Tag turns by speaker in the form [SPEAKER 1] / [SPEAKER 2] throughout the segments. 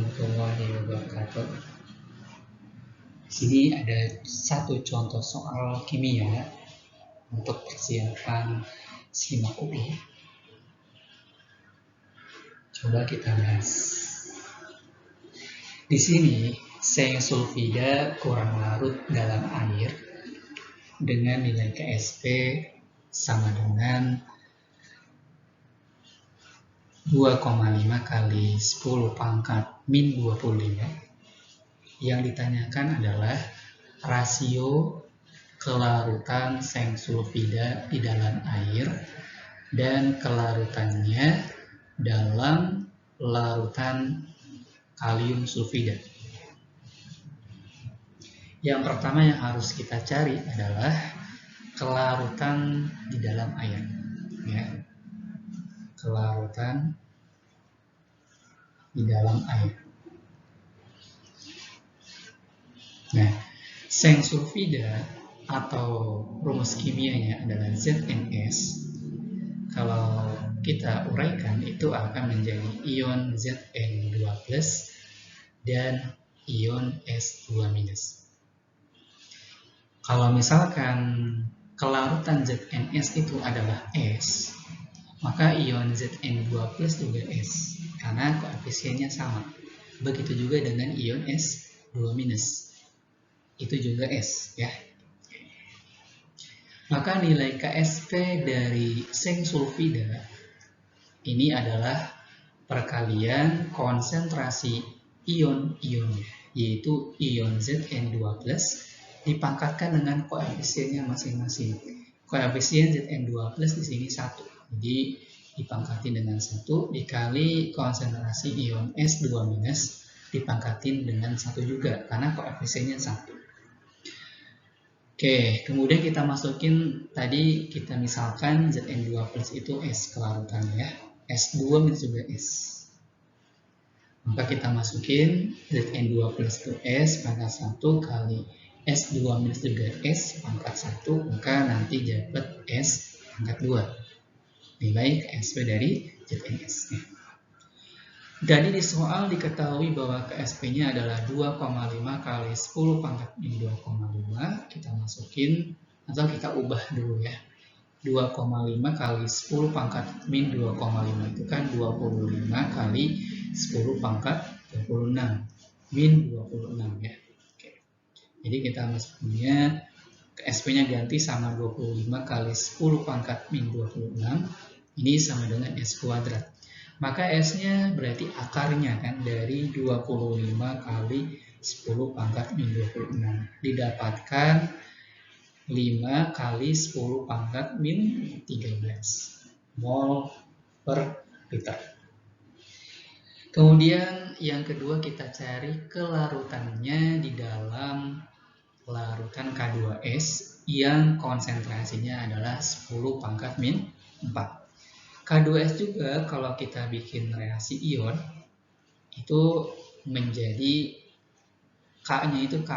[SPEAKER 1] warahmatullahi wabarakatuh. Di sini ada satu contoh soal kimia untuk persiapan simak UI. Coba kita bahas. Di sini seng sulfida kurang larut dalam air dengan nilai Ksp sama dengan 2,5 kali 10 pangkat min 25. Yang ditanyakan adalah rasio kelarutan seng sulfida di dalam air dan kelarutannya dalam larutan kalium sulfida. Yang pertama yang harus kita cari adalah kelarutan di dalam air, ya. Kelarutan di dalam air. Nah, seng sulfida atau rumus kimianya adalah ZNS. Kalau kita uraikan itu akan menjadi ion Zn2+ dan ion S2-. Kalau misalkan kelarutan ZNS itu adalah S, maka ion Zn2+ juga S, karena koefisiennya sama. Begitu juga dengan ion S2-, itu juga S, ya. Maka nilai Ksp dari seng sulfida ini adalah perkalian konsentrasi ion-ionnya, yaitu ion Zn2+ dipangkatkan dengan koefisiennya masing-masing. Koefisien Zn2+ di sini 1. Jadi dipangkatin dengan 1 dikali konsentrasi ion S2- dipangkatin dengan 1 juga karena koefisiennya 1. Oke, kemudian kita masukin, tadi kita misalkan Zn2+ itu S kelarutannya, S2- juga S. Maka kita masukin Zn2+ itu S pangkat 1 kali S2- juga S pangkat 1, maka nanti dapat S pangkat 2. Nilai Ksp dari ZNS. Jadi di soal diketahui bahwa Ksp-nya adalah 2,5 kali 10 pangkat min 2,5. Kita masukin atau kita ubah dulu ya. 2,5 kali 10 pangkat min 2,5 itu kan 25 kali 10 pangkat 26 min 26 ya. Oke. Jadi kita masukinnya Ksp-nya ganti sama 25 kali 10 pangkat min 26. Ini sama dengan S kuadrat. Maka S-nya berarti akarnya kan dari 25 kali 10 pangkat min 26. Didapatkan 5 kali 10 pangkat min 13 mol per liter. Kemudian yang kedua kita cari kelarutannya di dalam larutan K2S yang konsentrasinya adalah 10 pangkat min 4. K2S juga kalau kita bikin reaksi ion itu menjadi K-nya itu K+,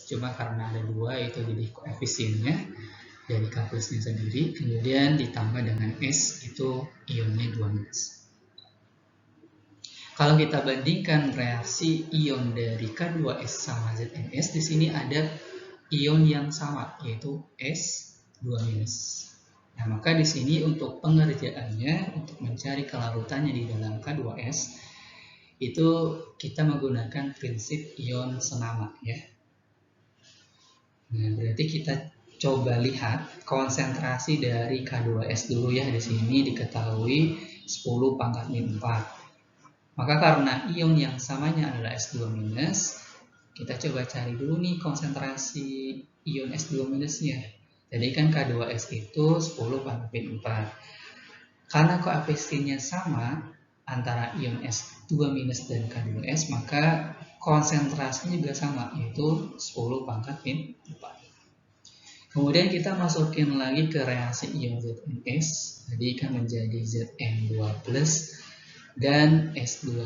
[SPEAKER 1] cuma karena ada 2 itu jadi koefisiennya dari K plusnya sendiri, kemudian ditambah dengan S itu ionnya 2-. Kalau kita bandingkan reaksi ion dari K2S sama ZNS, di sini ada ion yang sama yaitu S2-. Nah, maka di sini untuk pengerjaannya, untuk mencari kelarutannya di dalam K2S, itu kita menggunakan prinsip ion senama ya. Nah, berarti kita coba lihat konsentrasi dari K2S dulu ya. Di sini diketahui 10 pangkat min 4. Maka karena ion yang samanya adalah S2-, kita coba cari dulu nih konsentrasi ion S2-nya. Jadi kan K2S itu 10 pangkat min 4. Karena koefisiennya sama antara ion S2- dan K2S, maka konsentrasinya juga sama, yaitu 10 pangkat min 4. Kemudian kita masukin lagi ke reaksi ion ZNS, jadi kan menjadi Zn2+ dan S2-.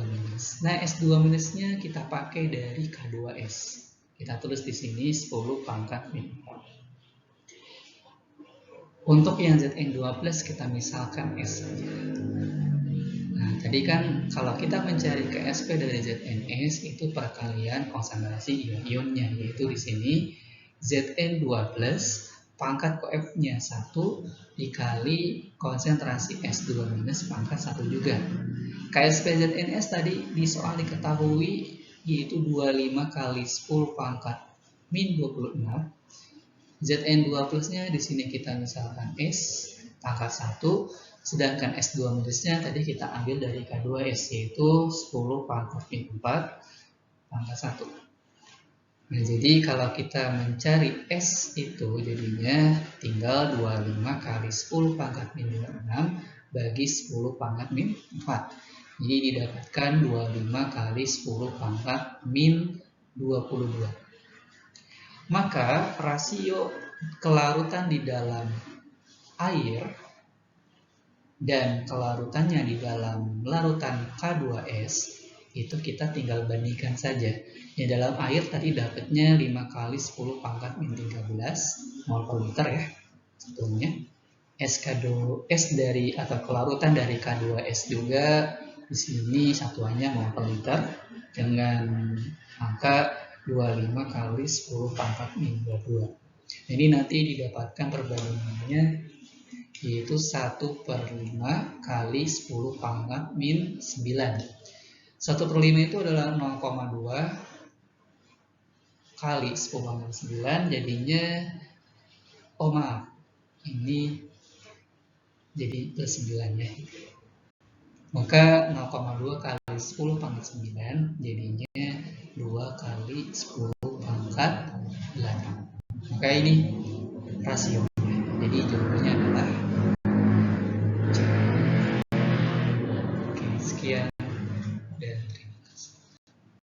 [SPEAKER 1] Nah, S2-nya kita pakai dari K2S. Kita tulis di sini 10 pangkat min 4. Untuk yang Zn2+ kita misalkan S saja. Nah, tadi Tadi kan kalau kita mencari KSP dari ZNS itu perkalian konsentrasi ion-ionnya, yaitu di sini Zn2+ pangkat koF-nya 1 dikali konsentrasi S2- pangkat 1 juga. KSP ZNS tadi di soal diketahui yaitu 25 kali 10 pangkat min 26. Zn2+-nya di sini kita misalkan S pangkat 1, sedangkan S2-nya tadi kita ambil dari K2S yaitu 10 pangkat min 4 pangkat 1. Nah, jadi kalau kita mencari S itu jadinya tinggal 25 kali 10 pangkat min 26 bagi 10 pangkat min 4. Jadi didapatkan 25 kali 10 pangkat min 22. Maka rasio kelarutan di dalam air dan kelarutannya di dalam larutan K2S itu kita tinggal bandingkan saja. Di dalam air tadi dapatnya 5 kali 10 pangkat min 13 mol per liter ya satunya. S dari atau kelarutan dari K2S juga di sini satuannya mol per liter dengan angka 25 kali 10 pangkat min 22. Ini nanti didapatkan perbandingannya yaitu 1/5 kali 10 pangkat min 9. 1/5 itu adalah 0,2 kali 10 pangkat 9, jadinya ini jadi plus 9 ya. Maka 0,2 kali 10 pangkat 9 jadinya 2 kali 10 pangkat 8. Maka ini rasionya. Jadi jawabannya adalah